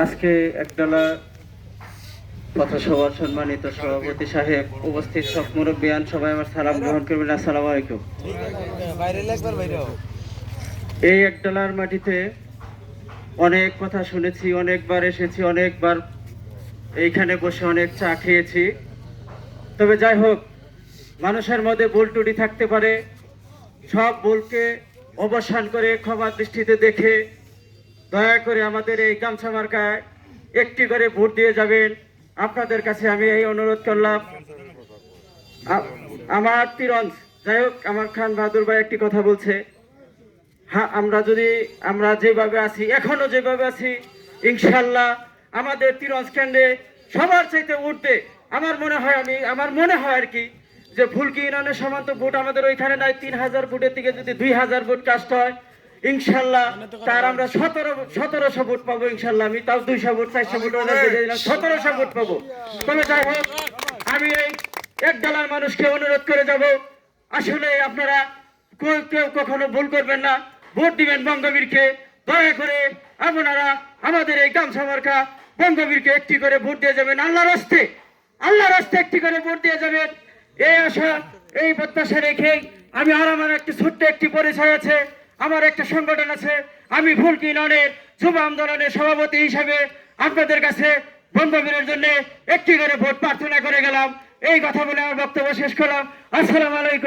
আজকে একডালা পথসভার সম্মানিত সভাপতি সাহেব, উপস্থিত সব মুরব্বিয়ান, সবাই আমার সালাম গ্রহণ করবেন। আসসালামু আলাইকুম। এই একডালার মাটিতে অনেক কথা শুনেছি, অনেকবার এসেছি, অনেকবার এইখানে বসে অনেক চা খেয়েছি। তবে যাই হোক, মানুষের মধ্যে ভুল ত্রুটি থাকতে পারে। সব ভুলকে অবসান করে ক্ষমার দৃষ্টিতে দেখে দয়া করে আমাদের এই গামছা মার্কায় একটি করে ভোট দিয়ে যাবেন। আপনাদের কাছে আমি এই অনুরোধ করলাম। আমার তিরঞ্জ, যাই হোক, আমার খান বাহাদুর ভাই একটি কথা বলছে, হ্যাঁ, আমরা যেভাবে আছি, এখনো যেভাবে আছি, ইনশাল্লাহ আমাদের তিরঞ্জ কেন্দ্রে সবার চাইতে উঠতে আমার মনে হয় আর কি, যে ফুলকি ইউনিয়নের সমান্ত ভোট আমাদের ওইখানে নাই। 3000 ভোটের থেকে যদি 2000 ভোট কাস্ট হয়, ইনশাল্লাহ তার আমরা 1700 ভোট পাবো। ইনশাল্লাহ আমি তাও 200 ভোট 400 ভোট 1700 ভোট পাবো। তবে যাই হোক, আমি এই এক দলের মানুষকে অনুরোধ করে যাব, আসলে আপনারা কেউ কখনো ভুল করবেন না, ভোট দিবেন বঙ্গবীরকে। দয়া করে আপনারা আমাদের এই গামছা মার্কা বঙ্গবীরকে একটি করে ভোট দিয়ে যাবেন। আল্লাহর রাস্তে একটি করে ভোট দিয়ে যাবেন। এই আশা, এই প্রত্যাশা রেখে আমার একটি ছোট্ট একটি পরিচয় আছে, আমার একটা সংগঠন আছে। আমি ফুলকি ইউনিয়নের যুব আন্দোলনের সভাপতি হিসাবে আপনাদের কাছে বঙ্গবীরের জন্য একটি করে ভোট প্রার্থনা করে গেলাম। এই কথা বলে আমার বক্তব্য শেষ করলাম। আসসালামু আলাইকুম।